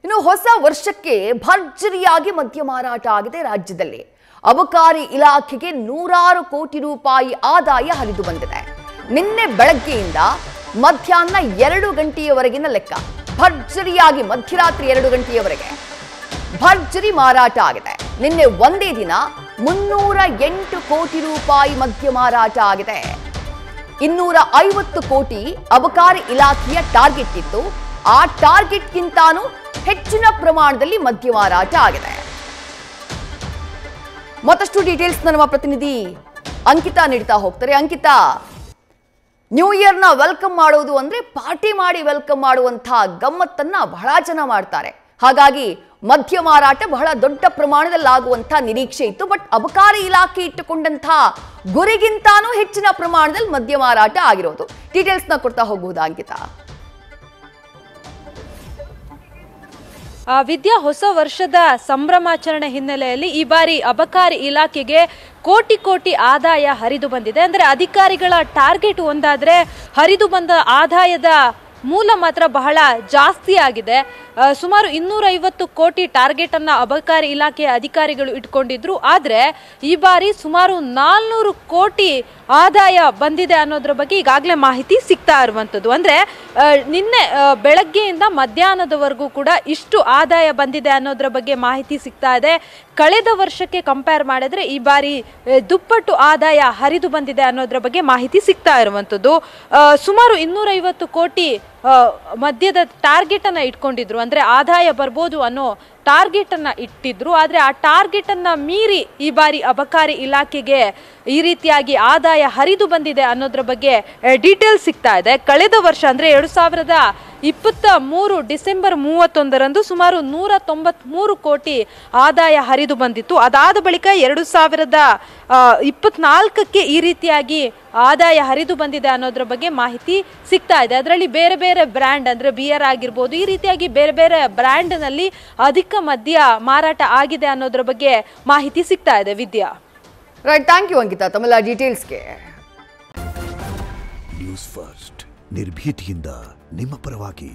ಇನ್ನು ಹೊಸ ವರ್ಷಕ್ಕೆ ಭರ್ಜರಿಯಾಗಿ ಮದ್ಯ ಮಾರಾಟ ಆಗಿದೆ ರಾಜ್ಯದಲ್ಲಿ. ಅಬಕಾರಿ ಇಲಾಖೆಗೆ ನೂರಾರು ಕೋಟಿ ರೂಪಾಯಿ ಆದಾಯ ಹರಿದು ಬಂದಿದೆ. ನಿನ್ನೆ ಬೆಳಗ್ಗೆಯಿಂದ ಮಧ್ಯಾಹ್ನ 2 ಗಂಟೆಯವರೆಗಿನ ಲೆಕ್ಕ. ಭರ್ಜರಿಯಾಗಿ ಮಧ್ಯರಾತ್ರಿ 2 ಗಂಟೆಯವರೆಗೆ ಭರ್ಜರಿ ಮಾರಾಟ ಆಗಿದೆ. ನಿನ್ನೆ ಒಂದೇ ದಿನ 308 ಕೋಟಿ ರೂಪಾಯಿ ಮದ್ಯ ಮಾರಾಟ ಆಗಿದೆ. 250 ಕೋಟಿ ಅಬಕಾರಿ ಇಲಾಖೆಯ ಟಾರ್ಗೆಟ್ ಇತ್ತು. ಆ ಟಾರ್ಗೆಟ್ಗಿಂತಾನೂ ಹೆಚ್ಚಿನ ಪ್ರಮಾಣದಲ್ಲಿ ಮದ್ಯ ಮಾರಾಟ ಆಗಿದೆ. ಮತ್ತಷ್ಟು ಡೀಟೇಲ್ಸ್ ನಮ್ಮ ಪ್ರತಿನಿಧಿ ಅಂಕಿತಾ ನೀಡ್ತಾ ಹೋಗ್ತಾರೆ. ಅಂಕಿತಾ, ನ್ಯೂ ಇಯರ್ನ ವೆಲ್ಕಮ್ ಮಾಡೋದು ಅಂದ್ರೆ ಪಾರ್ಟಿ ಮಾಡಿ ವೆಲ್ಕಮ್ ಮಾಡುವಂತಹ ಗಮ್ಮತ್ತನ್ನ ಬಹಳ ಜನ ಮಾಡ್ತಾರೆ. ಹಾಗಾಗಿ ಮದ್ಯ ಮಾರಾಟ ಬಹಳ ದೊಡ್ಡ ಪ್ರಮಾಣದಲ್ಲಿ ಆಗುವಂತಹ ನಿರೀಕ್ಷೆ ಇತ್ತು. ಬಟ್ ಅಬಕಾರಿ ಇಲಾಖೆ ಇಟ್ಟುಕೊಂಡಂತಹ ಗುರಿಗಿಂತಾನೂ ಹೆಚ್ಚಿನ ಪ್ರಮಾಣದಲ್ಲಿ ಮದ್ಯ ಮಾರಾಟ ಆಗಿರೋದು. ಡೀಟೇಲ್ಸ್ನ ಕೊಡ್ತಾ ಹೋಗಬಹುದಾ ಅಂಕಿತಾ? ವಿದ್ಯಾ, ಹೊಸ ವರ್ಷದ ಸಂಭ್ರಮಾಚರಣೆ ಹಿನ್ನೆಲೆಯಲ್ಲಿ ಈ ಬಾರಿ ಅಬಕಾರಿ ಇಲಾಖೆಗೆ ಕೋಟಿ ಕೋಟಿ ಆದಾಯ ಹರಿದು ಬಂದಿದೆ. ಅಂದರೆ ಅಧಿಕಾರಿಗಳ ಟಾರ್ಗೆಟ್ ಒಂದಾದರೆ ಹರಿದು ಬಂದ ಆದಾಯದ ಮೂಲ ಮಾತ್ರ ಬಹಳ ಜಾಸ್ತಿ ಆಗಿದೆ. ಸುಮಾರು 250 ಕೋಟಿ ಟಾರ್ಗೆಟ್ ಅನ್ನ ಅಬಕಾರಿ ಇಲಾಖೆಯ ಅಧಿಕಾರಿಗಳು ಇಟ್ಕೊಂಡಿದ್ರು. ಆದರೆ ಈ ಬಾರಿ ಸುಮಾರು 400 ಕೋಟಿ ಆದಾಯ ಬಂದಿದೆ ಅನ್ನೋದ್ರ ಬಗ್ಗೆ ಈಗಾಗಲೇ ಮಾಹಿತಿ ಸಿಗ್ತಾ ಇರುವಂಥದ್ದು. ಅಂದರೆ ನಿನ್ನೆ ಬೆಳಗ್ಗೆಯಿಂದ ಮಧ್ಯಾಹ್ನದವರೆಗೂ ಕೂಡ ಇಷ್ಟು ಆದಾಯ ಬಂದಿದೆ ಅನ್ನೋದ್ರ ಬಗ್ಗೆ ಮಾಹಿತಿ ಸಿಗ್ತಾ ಇದೆ. ಕಳೆದ ವರ್ಷಕ್ಕೆ ಕಂಪೇರ್ ಮಾಡಿದ್ರೆ ಈ ಬಾರಿ ದುಪ್ಪಟ್ಟು ಆದಾಯ ಹರಿದು ಬಂದಿದೆ ಅನ್ನೋದ್ರ ಬಗ್ಗೆ ಮಾಹಿತಿ ಸಿಗ್ತಾ ಇರುವಂಥದ್ದು. ಸುಮಾರು 250 ಕೋಟಿ ಮದ್ಯದ ಟಾರ್ಗೆಟ್ ಅನ್ನ ಇಟ್ಕೊಂಡಿದ್ರು. ಅಂದ್ರೆ ಆದಾಯ ಬರ್ಬೋದು ಅನ್ನೋ ಟಾರ್ಗೆಟ್ ಅನ್ನ ಇಟ್ಟಿದ್ರು. ಆದ್ರೆ ಆ ಟಾರ್ಗೆಟ್ ಅನ್ನ ಮೀರಿ ಈ ಬಾರಿ ಅಬಕಾರಿ ಇಲಾಖೆಗೆ ಈ ರೀತಿಯಾಗಿ ಆದಾಯ ಹರಿದು ಬಂದಿದೆ ಅನ್ನೋದ್ರ ಬಗ್ಗೆ ಡೀಟೇಲ್ಸ್ ಸಿಗ್ತಾ ಇದೆ. ಕಳೆದ ವರ್ಷ ಅಂದ್ರೆ 2023 ಡಿಸೆಂಬರ್ 31ರಂದು ಸುಮಾರು 193 ಕೋಟಿ ಆದಾಯ ಹರಿದು ಬಂದಿತ್ತು. ಅದಾದ ಬಳಿಕ 2024ಕ್ಕೆ ಈ ರೀತಿಯಾಗಿ ಆದಾಯ ಹರಿದು ಬಂದಿದೆ ಅನ್ನೋದ್ರ ಬಗ್ಗೆ ಮಾಹಿತಿ ಸಿಗ್ತಾ ಇದೆ. ಅದರಲ್ಲಿ ಬೇರೆ ಬೇರೆ ಬ್ರ್ಯಾಂಡ್ ಅಂದ್ರೆ ಬಿಯರ್ ಆಗಿರ್ಬೋದು, ಈ ರೀತಿಯಾಗಿ ಬೇರೆ ಬೇರೆ ಬ್ರ್ಯಾಂಡ್ ನಲ್ಲಿ ಅಧಿಕ ಮದ್ಯ ಮಾರಾಟ ಆಗಿದೆ ಅನ್ನೋದ್ರ ಬಗ್ಗೆ ಮಾಹಿತಿ ಸಿಗ್ತಾ ಇದೆ. ವಿದ್ಯಾ, ರೈಟ್, ಥ್ಯಾಂಕ್ ಯು ಅಂಕಿತಾ ತಮ್ಮೆಲ್ಲ ಡೀಟೇಲ್ಸ್ಗೆ. ನ್ಯೂಸ್ ಫಸ್ಟ್ ನಿರ್ಭೀತಿಯಿಂದ ನಿಮ್ಮ ಪರವಾಗಿ.